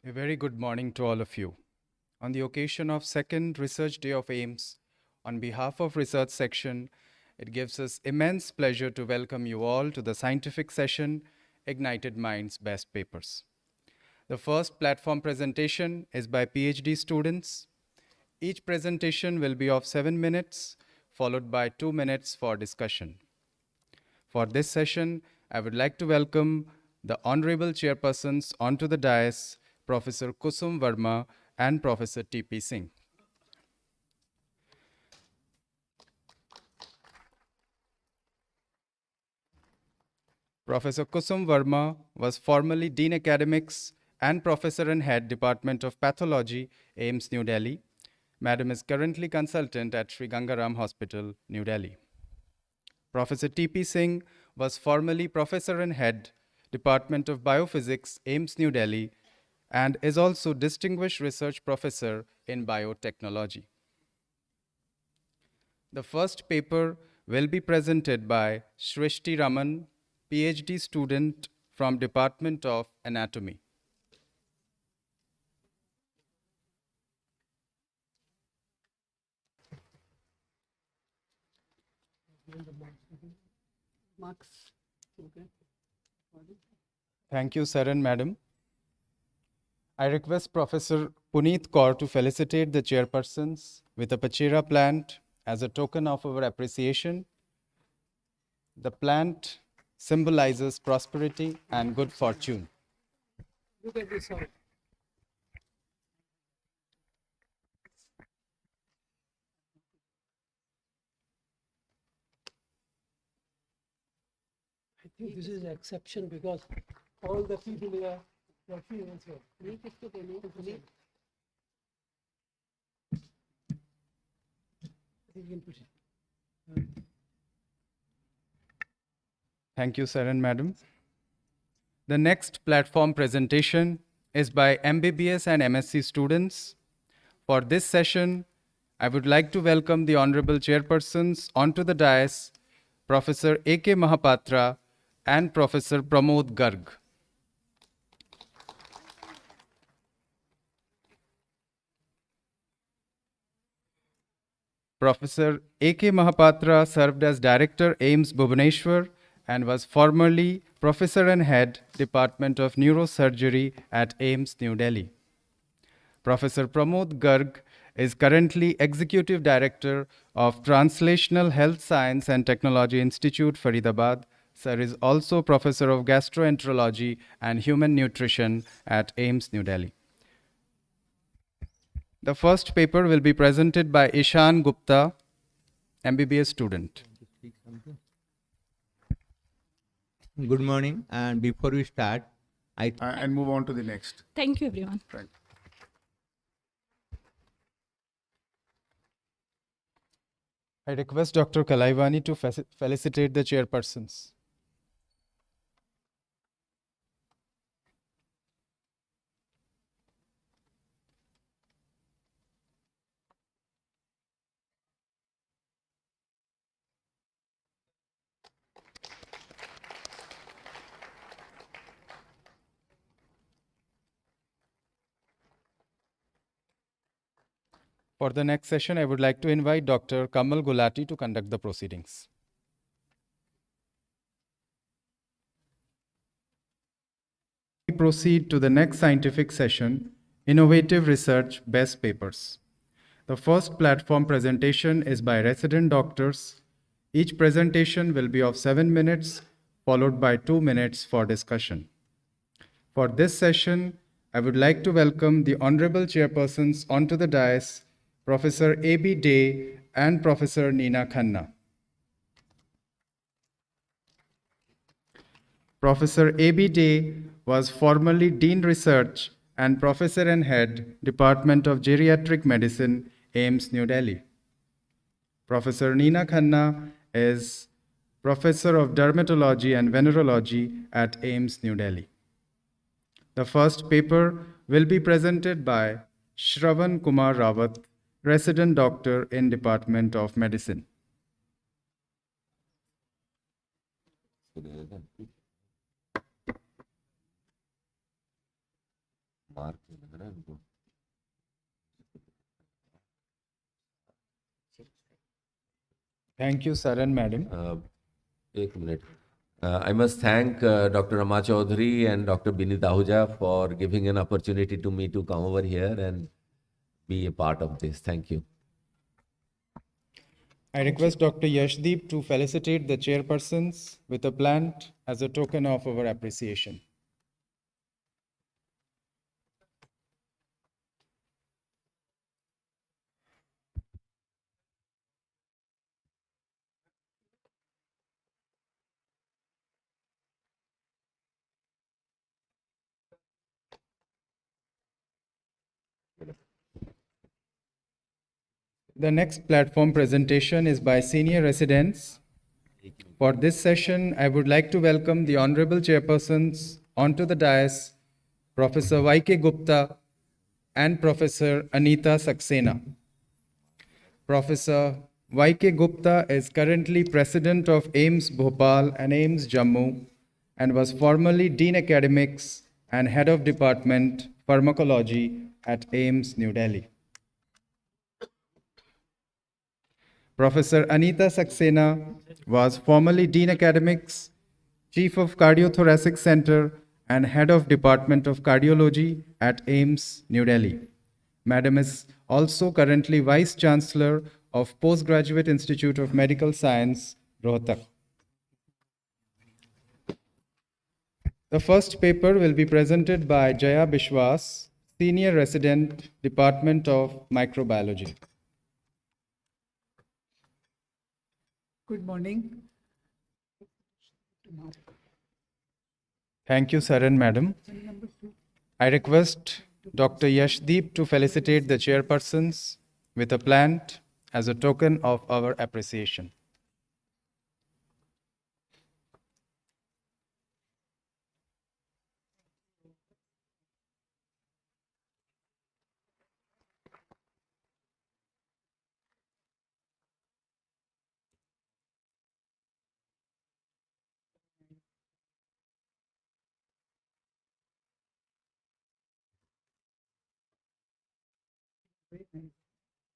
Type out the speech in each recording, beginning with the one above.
A very good morning to all of you. On the occasion of second Research Day of AIIMS, on behalf of Research Section, it gives us immense pleasure to welcome you all to the scientific session, Ignited Minds Best Papers. The first platform presentation is by PhD students. Each presentation will be of 7 minutes, followed by 2 minutes for discussion. For this session, I would like to welcome the honorable chairpersons onto the dais, Professor Kusum Verma and Professor T.P. Singh. Professor Kusum Verma was formerly Dean Academics and Professor and Head Department of Pathology, AIIMS, New Delhi. Madam is currently consultant at Sri Gangaram Hospital, New Delhi. Professor T.P. Singh was formerly Professor and Head Department of Biophysics, AIIMS, New Delhi, and is also Distinguished Research Professor in Biotechnology. The first paper will be presented by Shrishti Raman, PhD student from Department of Anatomy. Thank you, Saran, Madam. I request Professor Puneet Kaur to felicitate the chairpersons with a Pachera plant as a token of our appreciation. The plant symbolizes prosperity and good fortune. Look at this out. I think this is an exception because all the people here are females here. You can put it. Thank you, Saran, Madam. The next platform presentation is by MBBS and MSc students. For this session, I would like to welcome the honorable chairpersons onto the dais, Professor A.K. Mahapatra and Professor Pramod Garg. Professor A.K. Mahapatra served as Director, AIIMS Bhubaneswar, and was formerly Professor and Head, Department of Neurosurgery at AIIMS, New Delhi. Professor Pramod Garg is currently Executive Director of Translational Health Science and Technology Institute, Faridabad. Sir is also Professor of Gastroenterology and Human Nutrition at AIIMS, New Delhi. The first paper will be presented by Ishan Gupta, MBBS student. Good morning, and before we start, and move on to the next. Thank you, everyone. Right. I request Dr. Kalaivani to felicitate the chairpersons. For the next session, I would like to invite Dr. Kamal Gulati to conduct the proceedings. We proceed to the next scientific session, Innovative Research Best Papers. The first platform presentation is by resident doctors. Each presentation will be of 7 minutes, followed by 2 minutes for discussion. For this session, I would like to welcome the honorable chairpersons onto the dais, Professor A.B. Day and Professor Neena Khanna. Professor A.B. Day was formerly Dean Research and Professor and Head, Department of Geriatric Medicine, AIIMS, New Delhi. Professor Neena Khanna is Professor of Dermatology and Venerology at AIIMS, New Delhi. The first paper will be presented by Shravan Kumar Rawat, Resident Doctor in Department of Medicine. Mark लग रहा है इनको। Thank you, Saran madam. एक minute. I must thank Dr. Rama Chaudhary and Dr. Binit Ahuja for giving an opportunity to me to come over here and be a part of this. Thank you. I request Dr. Yashdeep to felicitate the chairpersons with a plant as a token of our appreciation. The next platform presentation is by senior residents. For this session, I would like to welcome the honorable chairpersons onto the dais, Professor Y.K. Gupta and Professor Anita Saxena. Professor Y.K. Gupta is currently president of AIIMS Bhopal and AIIMS Jammu and was formerly Dean Academics and Head of Department Pharmacology at AIIMS New Delhi. Professor Anita Saxena was formerly Dean Academics, Chief of Cardiothoracic Center, and Head of Department of Cardiology at AIIMS, New Delhi. Madam is also currently Vice Chancellor of Postgraduate Institute of Medical Science, Rohtak. The first paper will be presented by Jaya Bishwas, Senior Resident, Department of Microbiology. Good morning. Thank you, Saran Madam. I request Dr. Yashdeep to felicitate the chairpersons with a plant as a token of our appreciation.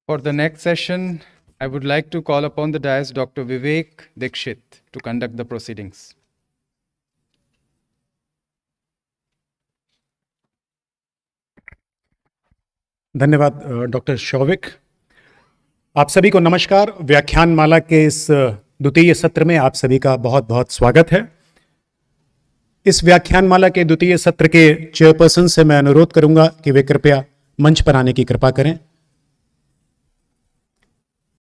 For the next session, I would like to call upon the dais Dr. Vivek Dikshit to conduct the proceedings. धन्यवाद doctor Showik. आप सभी को नमस्कार. व्याख्यान माला के इस द्वितीय सत्र में आप सभी का बहुत बहुत स्वागत है. इस व्याख्यान माला के द्वितीय सत्र के चेयरपर्सन से मैं अनुरोध करूंगा कि वे कृपया मंच पर आने की कृपा करें.